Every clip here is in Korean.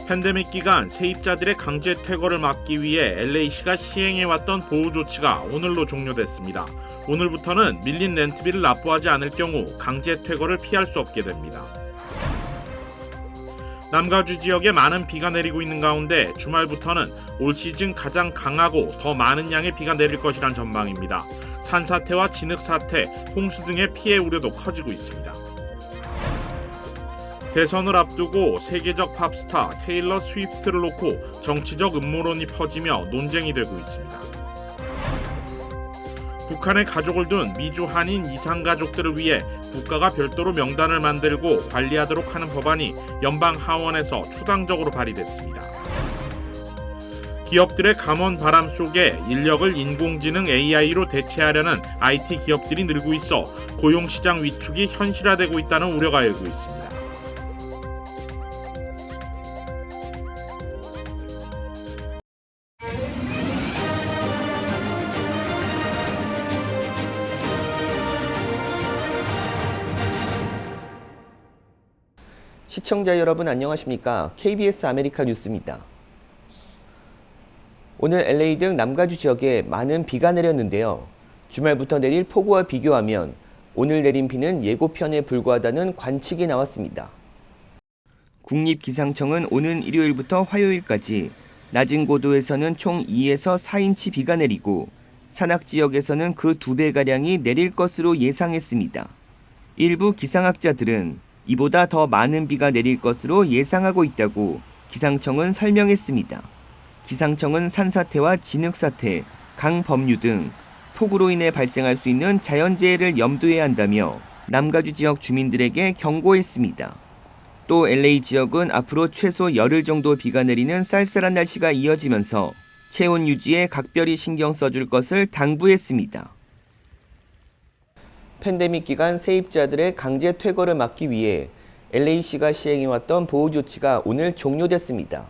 팬데믹 기간 세입자들의 강제 퇴거를 막기 위해 LA시가 시행해왔던 보호 조치가 오늘로 종료됐습니다. 오늘부터는 밀린 렌트비를 납부하지 않을 경우 강제 퇴거를 피할 수 없게 됩니다. 남가주 지역에 많은 비가 내리고 있는 가운데 주말부터는 올 시즌 가장 강하고 더 많은 양의 비가 내릴 것이란 전망입니다. 산사태와 진흙사태, 홍수 등의 피해 우려도 커지고 있습니다. 대선을 앞두고 세계적 팝스타 테일러 스위프트를 놓고 정치적 음모론이 퍼지며 논쟁이 되고 있습니다. 북한에 가족을 둔 미주 한인 이상가족들을 위해 국가가 별도로 명단을 만들고 관리하도록 하는 법안이 연방 하원에서 초당적으로 발의됐습니다. 기업들의 감원 바람 속에 인력을 인공지능 AI로 대체하려는 IT 기업들이 늘고 있어 고용시장 위축이 현실화되고 있다는 우려가 일고 있습니다. 시청자 여러분 안녕하십니까? KBS 아메리카 뉴스입니다. 오늘 LA 등 남가주 지역에 많은 비가 내렸는데요. 주말부터 내릴 폭우와 비교하면 오늘 내린 비는 예고편에 불과하다는 관측이 나왔습니다. 국립기상청은 오는 일요일부터 화요일까지 낮은 고도에서는 총 2에서 4인치 비가 내리고 산악지역에서는 그 2배가량이 내릴 것으로 예상했습니다. 일부 기상학자들은 이보다 더 많은 비가 내릴 것으로 예상하고 있다고 기상청은 설명했습니다. 기상청은 산사태와 진흙사태, 강범유 등 폭우로 인해 발생할 수 있는 자연재해를 염두에 한다며 남가주 지역 주민들에게 경고했습니다. 또 LA 지역은 앞으로 최소 열흘 정도 비가 내리는 쌀쌀한 날씨가 이어지면서 체온 유지에 각별히 신경 써줄 것을 당부했습니다. 팬데믹 기간 세입자들의 강제 퇴거를 막기 위해 LA시가 시행해왔던 보호 조치가 오늘 종료됐습니다.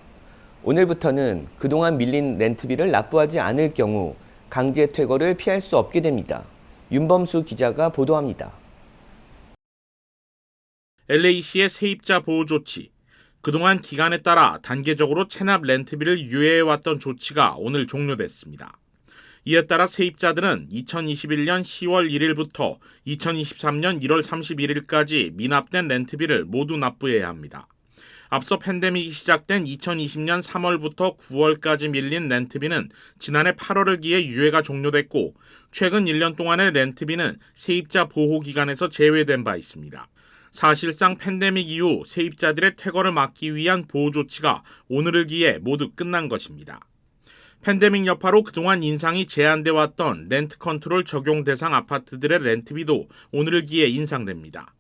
오늘부터는 그동안 밀린 렌트비를 납부하지 않을 경우 강제 퇴거를 피할 수 없게 됩니다. 윤범수 기자가 보도합니다. LA시의 세입자 보호 조치. 그동안 기간에 따라 단계적으로 체납 렌트비를 유예해왔던 조치가 오늘 종료됐습니다. 이에 따라 세입자들은 2021년 10월 1일부터 2023년 1월 31일까지 미납된 렌트비를 모두 납부해야 합니다. 앞서 팬데믹이 시작된 2020년 3월부터 9월까지 밀린 렌트비는 지난해 8월을 기해 유예가 종료됐고 최근 1년 동안의 렌트비는 세입자 보호 기간에서 제외된 바 있습니다. 사실상 팬데믹 이후 세입자들의 퇴거를 막기 위한 보호 조치가 오늘을 기해 모두 끝난 것입니다. 팬데믹 여파로 그동안 인상이 제한돼 왔던 렌트 컨트롤 적용 대상 아파트들의 렌트비도 오늘을 기해 인상됩니다.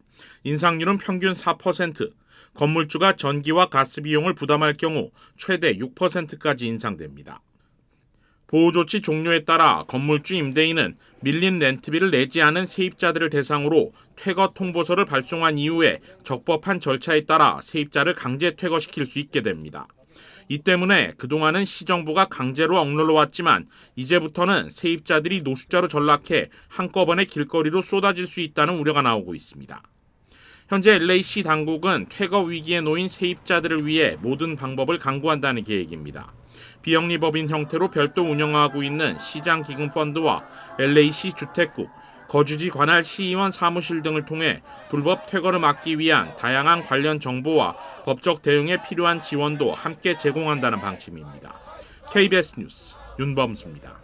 인상률은 평균 4%, 건물주가 전기와 가스 비용을 부담할 경우 최대 6%까지 인상됩니다. 보호조치 종료에 따라 건물주 임대인은 밀린 렌트비를 내지 않은 세입자들을 대상으로 퇴거 통보서를 발송한 이후에 적법한 절차에 따라 세입자를 강제 퇴거시킬 수 있게 됩니다. 이 때문에 그동안은 시정부가 강제로 억눌러 왔지만 이제부터는 세입자들이 노숙자로 전락해 한꺼번에 길거리로 쏟아질 수 있다는 우려가 나오고 있습니다. 현재 LA시 당국은 퇴거 위기에 놓인 세입자들을 위해 모든 방법을 강구한다는 계획입니다. 비영리법인 형태로 별도 운영하고 있는 시장기금펀드와 LA시 주택국, 거주지 관할 시의원 사무실 등을 통해 불법 퇴거를 막기 위한 다양한 관련 정보와 법적 대응에 필요한 지원도 함께 제공한다는 방침입니다. KBS 뉴스 윤범수입니다.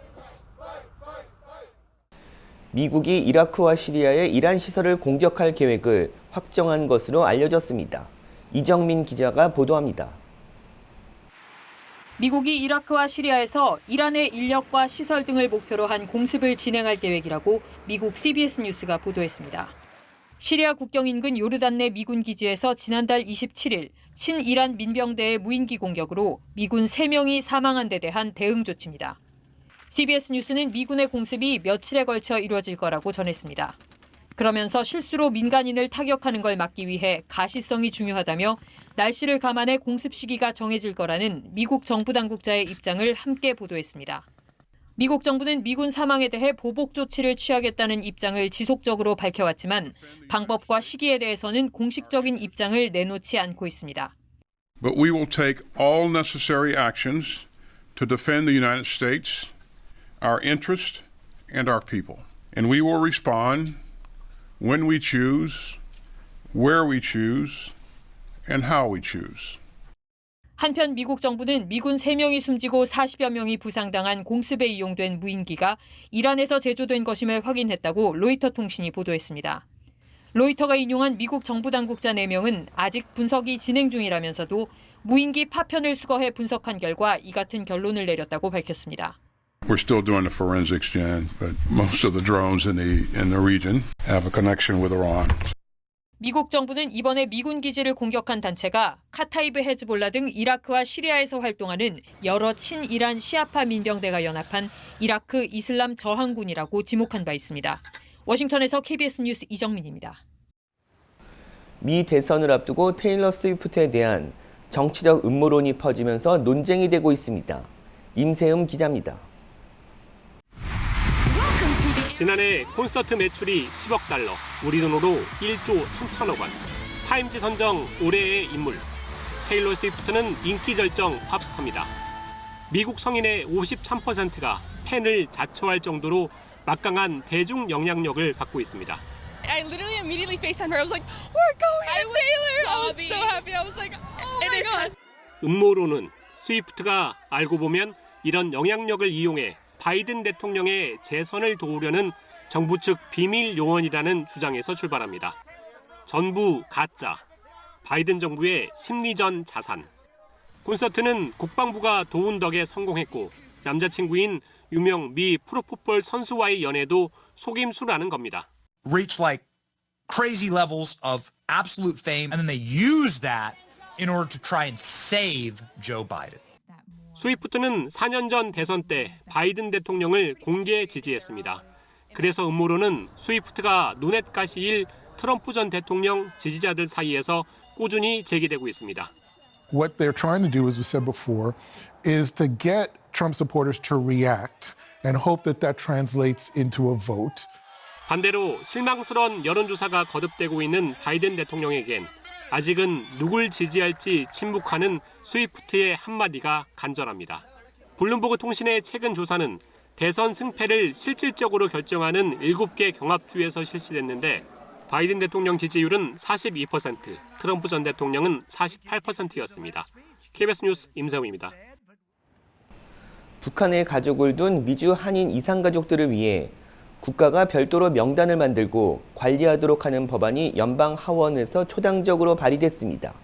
미국이 이라크와 시리아의 이란 시설을 공격할 계획을 확정한 것으로 알려졌습니다. 이정민 기자가 보도합니다. 미국이 이라크와 시리아에서 이란의 인력과 시설 등을 목표로 한 공습을 진행할 계획이라고 미국 CBS 뉴스가 보도했습니다. 시리아 국경 인근 요르단 내 미군 기지에서 지난달 27일 친이란 민병대의 무인기 공격으로 미군 3명이 사망한 데 대한 대응 조치입니다. CBS 뉴스는 미군의 공습이 며칠에 걸쳐 이루어질 거라고 전했습니다. 그러면서 실수로 민간인을 타격하는 걸 막기 위해 가시성이 중요하다며 날씨를 감안해 공습 시기가 정해질 거라는 미국 정부 당국자의 입장을 함께 보도했습니다. 미국 정부는 미군 사망에 대해 보복 조치를 취하겠다는 입장을 지속적으로 밝혀왔지만 방법과 시기에 대해서는 공식적인 입장을 내놓지 않고 있습니다. But we will take all necessary actions to defend the United States, our interests, and our people. And we will respond when we choose, where we choose, and how we choose. 한편 미국 정부는 미군 3명이 숨지고 40여 명이 부상당한 공습에 이용된 무인기가 이란에서 제조된 것임을 확인했다고 로이터 통신이 보도했습니다. 로이터가 인용한 미국 정부 당국자 4명은 아직 분석이 진행 중이라면서도 무인기 파편을 수거해 분석한 결과 이 같은 결론을 내렸다고 밝혔습니다. We're still doing the forensics, Jan, but most of the drones in the region have a connection with Iran. 미국 정부는 이번에 미군 기지를 공격한 단체가 카타이브 헤즈볼라 등 이라크와 시리아에서 활동하는 여러 친이란 시아파 민병대가 연합한 이라크 이슬람 저항군이라고 지목한 바 있습니다. 워싱턴에서 KBS 뉴스 이정민입니다. 미 대선을 앞두고 테일러 스위프트에 대한 정치적 음모론이 퍼지면서 논쟁이 되고 있습니다. 임세흠 기자입니다. 지난해 콘서트 매출이 10억 달러, 우리 돈으로 1조 3천억 원. 타임지 선정 올해의 인물. 테일러 스위프트는 인기 절정 팝스타입니다. 미국 성인의 53%가 팬을 자처할 정도로 막강한 대중 영향력을 갖고 있습니다. I literally immediately FaceTimed her. I was like, "We're going to Taylor!" I was so happy. I was like, "Oh my god!" 음모론은 스위프트가 알고 보면 이런 영향력을 이용해 바이든 대통령의 재선을 도우려는 정부 측 비밀 요원이라는 주장에서 출발합니다. 전부 가짜, 바이든 정부의 심리전 자산. 콘서트는 국방부가 도운 덕에 성공했고 남자친구인 유명 미 프로풋볼 선수와의 연애도 속임수라는 겁니다. Reach like crazy levels of absolute fame, and then they use that in order to try and save Joe Biden. 스위프트는 4년 전 대선 때 바이든 대통령을 공개 지지했습니다. 그래서 음모론은 스위프트가 눈엣가시일 트럼프 전 대통령 지지자들 사이에서 꾸준히 제기되고 있습니다. What they're trying to do, as we said before, is to get Trump supporters to react and hope that that translates into a vote. 반대로 실망스러운 여론조사가 거듭되고 있는 바이든 대통령에겐 아직은 누굴 지지할지 침묵하는 스위프트의 한마디가 간절합니다. 블룸버그 통신의 최근 조사는 대선 승패를 실질적으로 결정하는 7개 경합주에서 실시됐는데 바이든 대통령 지지율은 42%, 트럼프 전 대통령은 48%였습니다. KBS 뉴스 임세웅입니다. 북한에 가족을 둔 미주 한인 이산가족들을 위해 국가가 별도로 명단을 만들고 관리하도록 하는 법안이 연방 하원에서 초당적으로 발의됐습니다.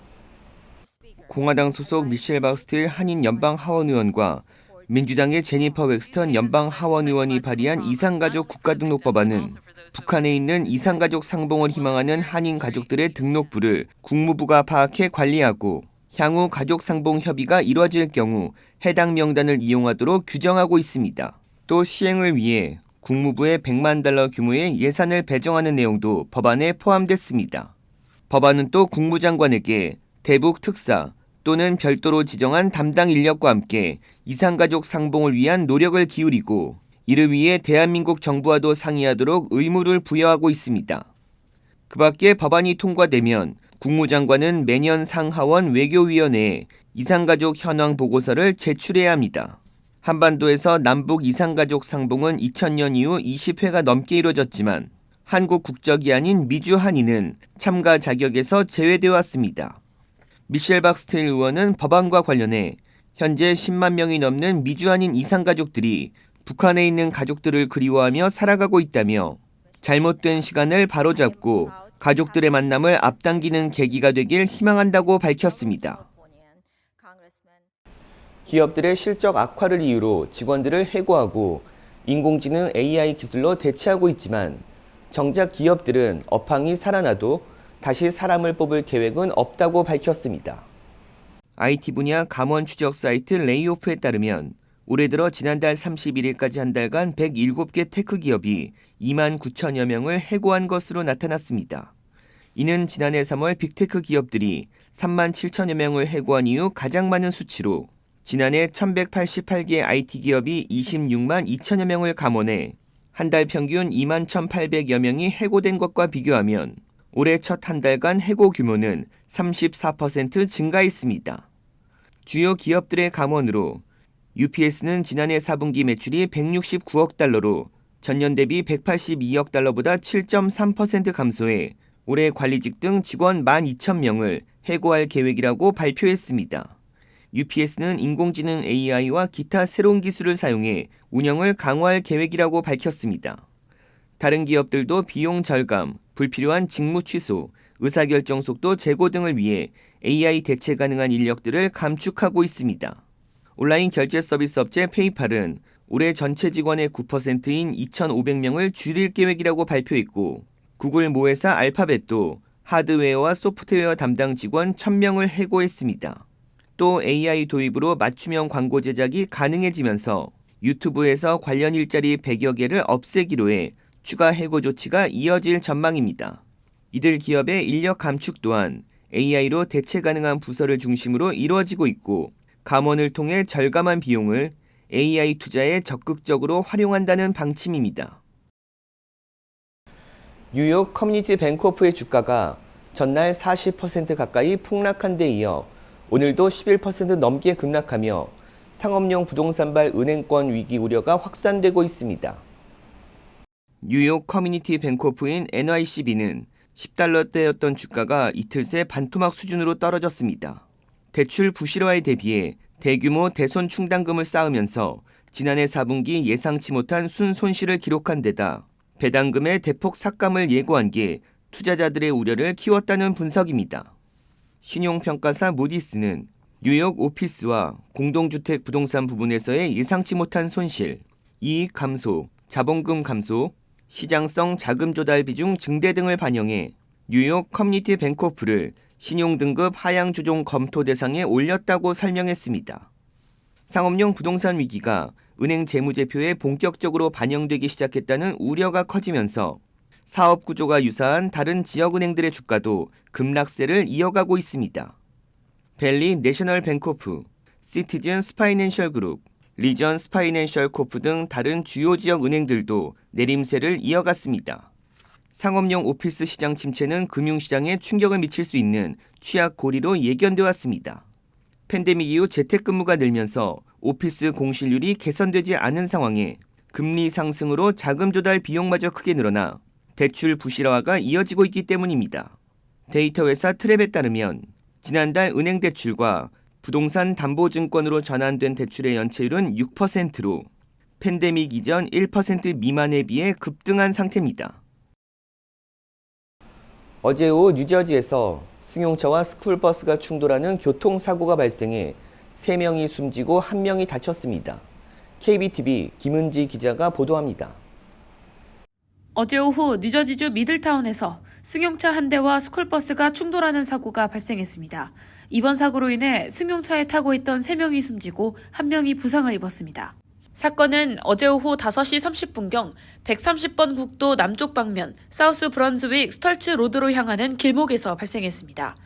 공화당 소속 미셸 박스틸 한인 연방 하원 의원과 민주당의 제니퍼 웩스턴 연방 하원 의원이 발의한 이산가족 국가등록법안은 북한에 있는 이산가족 상봉을 희망하는 한인 가족들의 등록부를 국무부가 파악해 관리하고 향후 가족 상봉 협의가 이뤄질 경우 해당 명단을 이용하도록 규정하고 있습니다. 또 시행을 위해 국무부에 $100만 규모의 예산을 배정하는 내용도 법안에 포함됐습니다. 법안은 또 국무장관에게 대북 특사 또는 별도로 지정한 담당 인력과 함께 이산가족 상봉을 위한 노력을 기울이고 이를 위해 대한민국 정부와도 상의하도록 의무를 부여하고 있습니다. 그 밖에 법안이 통과되면 국무장관은 매년 상하원 외교위원회에 이산가족 현황 보고서를 제출해야 합니다. 한반도에서 남북 이산가족 상봉은 2000년 이후 20회가 넘게 이뤄졌지만 한국 국적이 아닌 미주 한인은 참가 자격에서 제외되어 왔습니다. 미셸 박스틸 의원은 법안과 관련해 현재 10만 명이 넘는 미주 한인 이산가족들이 북한에 있는 가족들을 그리워하며 살아가고 있다며 잘못된 시간을 바로잡고 가족들의 만남을 앞당기는 계기가 되길 희망한다고 밝혔습니다. 기업들의 실적 악화를 이유로 직원들을 해고하고 인공지능 AI 기술로 대체하고 있지만 정작 기업들은 업황이 살아나도 다시 사람을 뽑을 계획은 없다고 밝혔습니다. IT 분야 감원 추적 사이트 레이오프에 따르면 올해 들어 지난달 31일까지 한 달간 107개 테크 기업이 2만 9천여 명을 해고한 것으로 나타났습니다. 이는 지난해 3월 빅테크 기업들이 3만 7천여 명을 해고한 이후 가장 많은 수치로 지난해 1188개 IT 기업이 26만 2천여 명을 감원해 한 달 평균 2만 1,800여 명이 해고된 것과 비교하면 올해 첫 한 달간 해고 규모는 34% 증가했습니다. 주요 기업들의 감원으로 UPS는 지난해 4분기 매출이 169억 달러로 전년 대비 182억 달러보다 7.3% 감소해 올해 관리직 등 직원 12,000명을 해고할 계획이라고 발표했습니다. UPS는 인공지능 AI와 기타 새로운 기술을 사용해 운영을 강화할 계획이라고 밝혔습니다. 다른 기업들도 비용 절감, 불필요한 직무 취소, 의사결정 속도 제고 등을 위해 AI 대체 가능한 인력들을 감축하고 있습니다. 온라인 결제 서비스 업체 페이팔은 올해 전체 직원의 9%인 2,500명을 줄일 계획이라고 발표했고, 구글 모회사 알파벳도 하드웨어와 소프트웨어 담당 직원 1,000명을 해고했습니다. 또 AI 도입으로 맞춤형 광고 제작이 가능해지면서 유튜브에서 관련 일자리 100여 개를 없애기로 해 추가 해고 조치가 이어질 전망입니다. 이들 기업의 인력 감축 또한 AI로 대체 가능한 부서를 중심으로 이루어지고 있고, 감원을 통해 절감한 비용을 AI 투자에 적극적으로 활용한다는 방침입니다. 뉴욕 커뮤니티 뱅크오프의 주가가 전날 40% 가까이 폭락한 데 이어 오늘도 11% 넘게 급락하며 상업용 부동산발 은행권 위기 우려가 확산되고 있습니다. 뉴욕 커뮤니티 뱅크오프인 NYCB는 10달러대였던 주가가 이틀 새 반토막 수준으로 떨어졌습니다. 대출 부실화에 대비해 대규모 대손 충당금을 쌓으면서 지난해 4분기 예상치 못한 순손실을 기록한 데다 배당금의 대폭 삭감을 예고한 게 투자자들의 우려를 키웠다는 분석입니다. 신용평가사 무디스는 뉴욕 오피스와 공동주택 부동산 부분에서의 예상치 못한 손실, 이익 감소, 자본금 감소, 시장성 자금 조달 비중 증대 등을 반영해 뉴욕 커뮤니티 뱅크오프를 신용등급 하향 조정 검토 대상에 올렸다고 설명했습니다. 상업용 부동산 위기가 은행 재무제표에 본격적으로 반영되기 시작했다는 우려가 커지면서 사업 구조가 유사한 다른 지역은행들의 주가도 급락세를 이어가고 있습니다. 벨리 내셔널 뱅크오프, 시티즌스 파이낸셜 그룹, 리전스 파이낸셜 코프 등 다른 주요 지역 은행들도 내림세를 이어갔습니다. 상업용 오피스 시장 침체는 금융시장에 충격을 미칠 수 있는 취약 고리로 예견돼 왔습니다. 팬데믹 이후 재택근무가 늘면서 오피스 공실률이 개선되지 않은 상황에 금리 상승으로 자금 조달 비용마저 크게 늘어나 대출 부실화가 이어지고 있기 때문입니다. 데이터 회사 트랩에 따르면 지난달 은행 대출과 부동산 담보증권으로 전환된 대출의 연체율은 6%로 팬데믹 이전 1% 미만에 비해 급등한 상태입니다. 어제 오후 뉴저지에서 승용차와 스쿨버스가 충돌하는 교통사고가 발생해 3명이 숨지고 1명이 다쳤습니다. KBTV 김은지 기자가 보도합니다. 어제 오후 뉴저지주 미들타운에서 승용차 한 대와 스쿨버스가 충돌하는 사고가 발생했습니다. 이번 사고로 인해 승용차에 타고 있던 3명이 숨지고 1명이 부상을 입었습니다. 사건은 어제 오후 5시 30분경 130번 국도 남쪽 방면 사우스 브런즈윅 스털츠 로드로 향하는 길목에서 발생했습니다.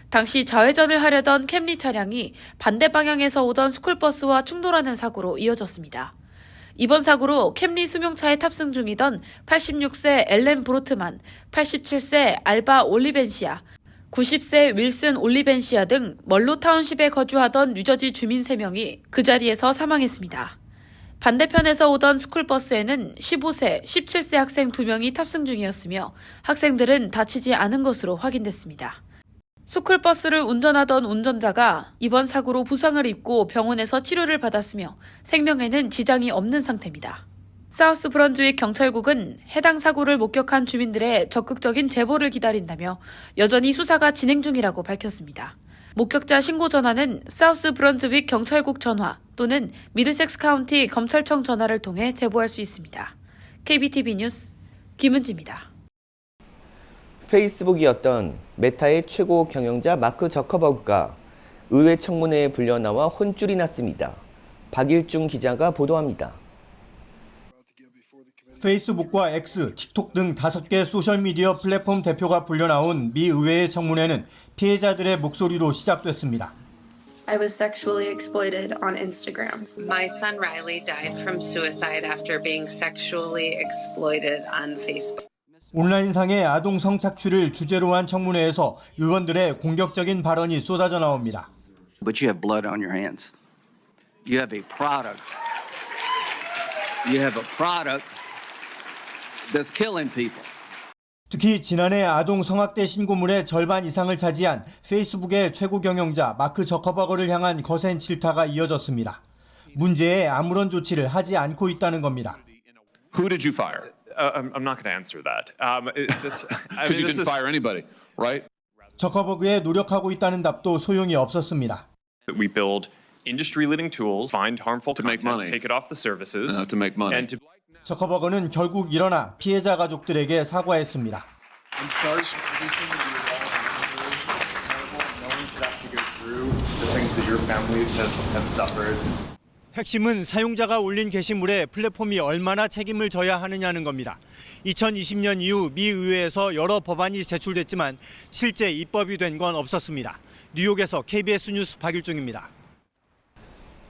당시 좌회전을 하려던 캠리 차량이 반대 방향에서 오던 스쿨버스와 충돌하는 사고로 이어졌습니다. 이번 사고로 캠리 승용차에 탑승 중이던 86세 앨렌 브로트만, 87세 알바 올리벤시아, 90세 윌슨 올리벤시아 등 멀로 타운십에 거주하던 뉴저지 주민 3명이 그 자리에서 사망했습니다. 반대편에서 오던 스쿨버스에는 15세, 17세 학생 2명이 탑승 중이었으며 학생들은 다치지 않은 것으로 확인됐습니다. 스쿨버스를 운전하던 운전자가 이번 사고로 부상을 입고 병원에서 치료를 받았으며 생명에는 지장이 없는 상태입니다. 사우스 브런즈윅 경찰국은 해당 사고를 목격한 주민들의 적극적인 제보를 기다린다며 여전히 수사가 진행 중이라고 밝혔습니다. 목격자 신고 전화는 사우스 브런즈윅 경찰국 전화 또는 미들섹스 카운티 검찰청 전화를 통해 제보할 수 있습니다. KBTV 뉴스 김은지입니다. 페이스북이었던 메타의 최고 경영자 마크 저커버그가 의회 청문회에 불려나와 혼쭐이 났습니다. 박일중 기자가 보도합니다. 페이스북과 X, 틱톡 등 5개 소셜미디어 플랫폼 대표가 불려나온 미 의회의 청문회는 피해자들의 목소리로 시작됐습니다. I was sexually exploited on Instagram. My son Riley died from suicide after being sexually exploited on Facebook. 온라인상의 아동 성착취를 주제로 한 청문회에서 의원들의 공격적인 발언이 쏟아져 나옵니다. But you have blood on your hands. You have a product. You have a product that's killing people. 특히 지난해 아동 성학대 신고물의 절반 이상을 차지한 페이스북의 최고 경영자 마크 저커버거를 향한 거센 질타가 이어졌습니다. 문제에 아무런 조치를 하지 않고 있다는 겁니다. Who did you fire? I'm not going to answer that. Because you didn't fire anybody, right? 저커버그에 노력하고 있다는 답도 소용이 없었습니다. We build industry-leading tools, find harmful content, take it off the services, to make money. and to 저커버거는 결국 일어나 피해자 가족들에게 사과했습니다. 핵심은 사용자가 올린 게시물에 플랫폼이 얼마나 책임을 져야 하느냐는 겁니다. 2020년 이후 미 의회에서 여러 법안이 제출됐지만 실제 입법이 된 건 없었습니다. 뉴욕에서 KBS 뉴스 박일중입니다.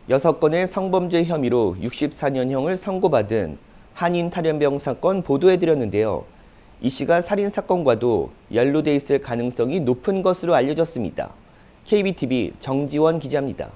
6건의 성범죄 혐의로 64년형을 선고받은 한인 탈연병 사건 보도해드렸는데요. 이 씨가 살인사건과도 연루돼 있을 가능성이 높은 것으로 알려졌습니다. KBTV 정지원 기자입니다.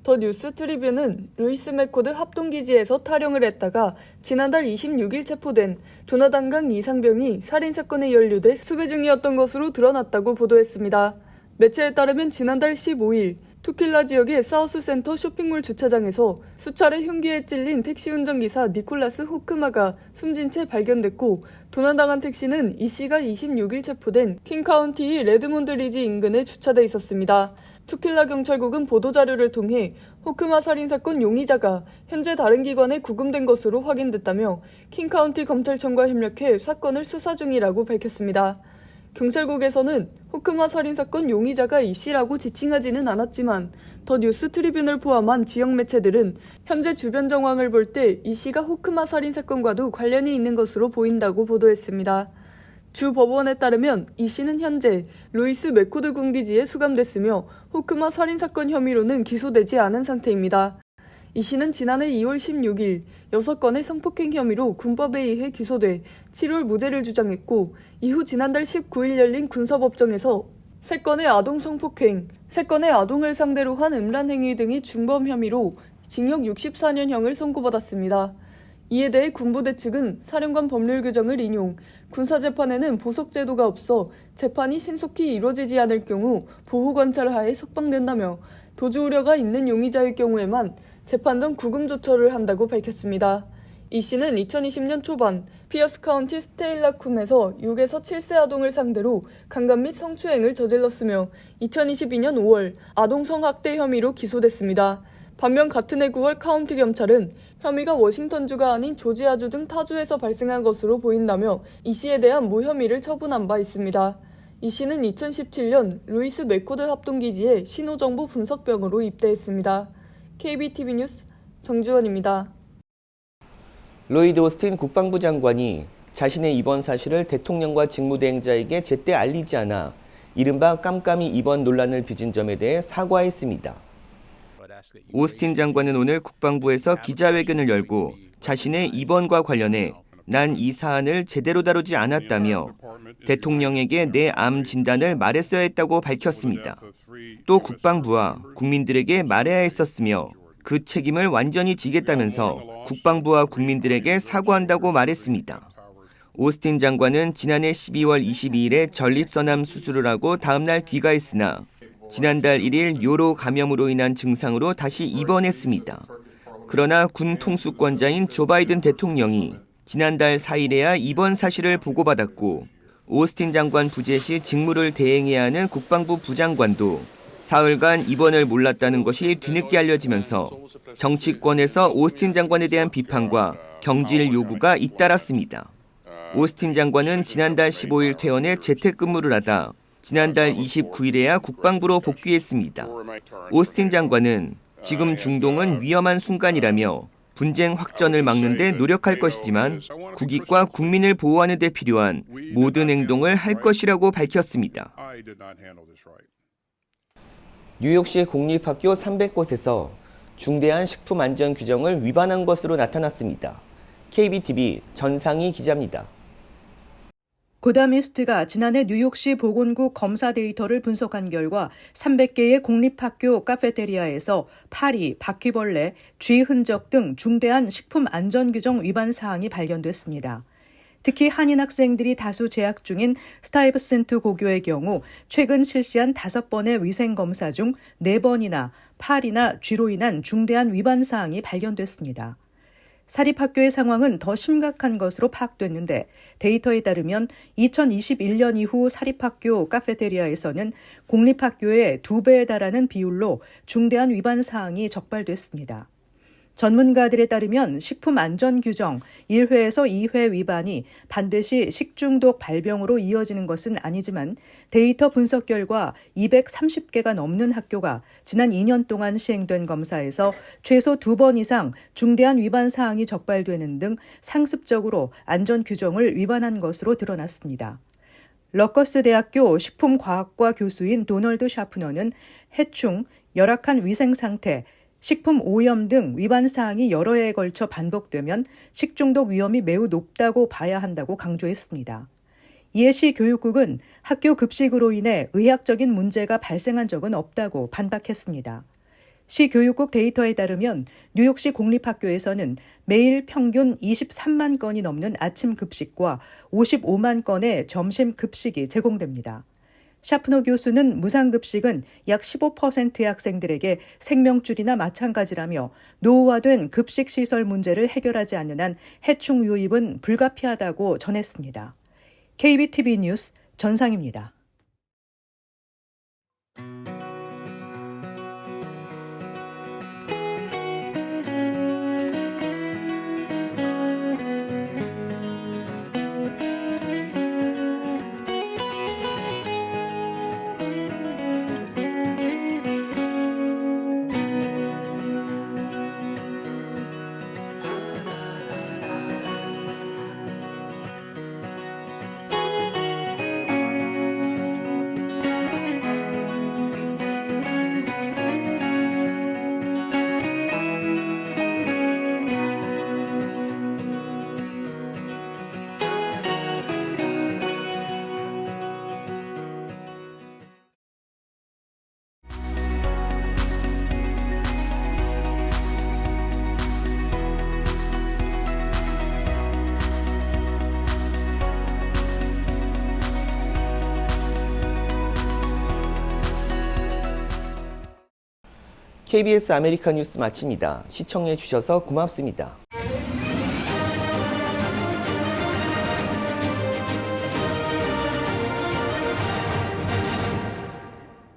더 뉴스 트리뷴은 루이스 맥코드 합동기지에서 탈영을 했다가 지난달 26일 체포된 조나단강 이상병이 살인사건에 연루돼 수배 중이었던 것으로 드러났다고 보도했습니다. 매체에 따르면 지난달 15일 투킬라 지역의 사우스센터 쇼핑몰 주차장에서 수차례 흉기에 찔린 택시 운전기사 니콜라스 호크마가 숨진 채 발견됐고 도난당한 택시는 이 씨가 26일 체포된 킹카운티 레드몬드 리지 인근에 주차돼 있었습니다. 투킬라 경찰국은 보도자료를 통해 호크마 살인사건 용의자가 현재 다른 기관에 구금된 것으로 확인됐다며 킹카운티 검찰청과 협력해 사건을 수사 중이라고 밝혔습니다. 경찰국에서는 호크마 살인사건 용의자가 이 씨라고 지칭하지는 않았지만 더 뉴스 트리뷴을 포함한 지역 매체들은 현재 주변 정황을 볼 때 이 씨가 호크마 살인사건과도 관련이 있는 것으로 보인다고 보도했습니다. 주 법원에 따르면 이 씨는 현재 루이스 맥코드 군기지에 수감됐으며 호크마 살인사건 혐의로는 기소되지 않은 상태입니다. 이 씨는 지난해 2월 16일 6건의 성폭행 혐의로 군법에 의해 기소돼 7월 무죄를 주장했고 이후 지난달 19일 열린 군사법정에서 3건의 아동 성폭행, 3건의 아동을 상대로 한 음란 행위 등의 중범 혐의로 징역 64년형을 선고받았습니다. 이에 대해 군부대 측은 사령관 법률 규정을 인용, 군사재판에는 보석제도가 없어 재판이 신속히 이루어지지 않을 경우 보호관찰하에 석방된다며 도주 우려가 있는 용의자의 경우에만 재판 전 구금 조처를 한다고 밝혔습니다. 이 씨는 2020년 초반 피어스 카운티 스테일라쿰에서 6에서 7세 아동을 상대로 강간 및 성추행을 저질렀으며 2022년 5월 아동 성학대 혐의로 기소됐습니다. 반면 같은 해 9월 카운티 경찰은 혐의가 워싱턴주가 아닌 조지아주 등 타주에서 발생한 것으로 보인다며 이 씨에 대한 무혐의를 처분한 바 있습니다. 이 씨는 2017년 루이스 맥코드 합동기지에 신호정보 분석병으로 입대했습니다. KBTV 뉴스 정지원입니다. 로이드 오스틴 국방부 장관이 자신의 입원 사실을 대통령과 직무대행자에게 제때 알리지 않아 이른바 깜깜이 입원 논란을 빚은 점에 대해 사과했습니다. 오스틴 장관은 오늘 국방부에서 기자회견을 열고 자신의 입원과 관련해 난 이 사안을 제대로 다루지 않았다며 대통령에게 내 암 진단을 말했어야 했다고 밝혔습니다. 또 국방부와 국민들에게 말해야 했었으며 그 책임을 완전히 지겠다면서 국방부와 국민들에게 사과한다고 말했습니다. 오스틴 장관은 지난해 12월 22일에 전립선암 수술을 하고 다음날 귀가했으나 지난달 1일 요로 감염으로 인한 증상으로 다시 입원했습니다. 그러나 군 통수권자인 조 바이든 대통령이 지난달 4일에야 입원 사실을 보고받았고 오스틴 장관 부재 시 직무를 대행해야 하는 국방부 부장관도 사흘간 입원을 몰랐다는 것이 뒤늦게 알려지면서 정치권에서 오스틴 장관에 대한 비판과 경질 요구가 잇따랐습니다. 오스틴 장관은 지난달 15일 퇴원해 재택근무를 하다 지난달 29일에야 국방부로 복귀했습니다. 오스틴 장관은 지금 중동은 위험한 순간이라며 분쟁 확전을 막는 데 노력할 것이지만 국익과 국민을 보호하는 데 필요한 모든 행동을 할 것이라고 밝혔습니다. 뉴욕시 공립학교 300곳에서 중대한 식품 안전 규정을 위반한 것으로 나타났습니다. KBTV 전상희 기자입니다. 고다미스트가 지난해 뉴욕시 보건국 검사 데이터를 분석한 결과 300개의 공립학교 카페테리아에서 파리, 바퀴벌레, 쥐 흔적 등 중대한 식품 안전규정 위반 사항이 발견됐습니다. 특히 한인 학생들이 다수 재학 중인 스타이브센트 고교의 경우 최근 실시한 5번의 위생검사 중 4번이나 파리나 쥐로 인한 중대한 위반 사항이 발견됐습니다. 사립학교의 상황은 더 심각한 것으로 파악됐는데 데이터에 따르면 2021년 이후 사립학교 카페테리아에서는 공립학교의 2배에 달하는 비율로 중대한 위반 사항이 적발됐습니다. 전문가들에 따르면 식품 안전 규정 1회에서 2회 위반이 반드시 식중독 발병으로 이어지는 것은 아니지만 데이터 분석 결과 230개가 넘는 학교가 지난 2년 동안 시행된 검사에서 최소 2번 이상 중대한 위반 사항이 적발되는 등 상습적으로 안전 규정을 위반한 것으로 드러났습니다. 러커스 대학교 식품과학과 교수인 도널드 샤프너는 해충, 열악한 위생 상태, 식품 오염 등 위반 사항이 여러 해에 걸쳐 반복되면 식중독 위험이 매우 높다고 봐야 한다고 강조했습니다. 이에 시 교육국은 학교 급식으로 인해 의학적인 문제가 발생한 적은 없다고 반박했습니다. 시 교육국 데이터에 따르면 뉴욕시 공립학교에서는 매일 평균 23만 건이 넘는 아침 급식과 55만 건의 점심 급식이 제공됩니다. 샤프너 교수는 무상급식은 약 15%의 학생들에게 생명줄이나 마찬가지라며 노후화된 급식시설 문제를 해결하지 않는 한 해충 유입은 불가피하다고 전했습니다. KBTV 뉴스 전상입니다. KBS 아메리카 뉴스 마칩니다. 시청해 주셔서 고맙습니다.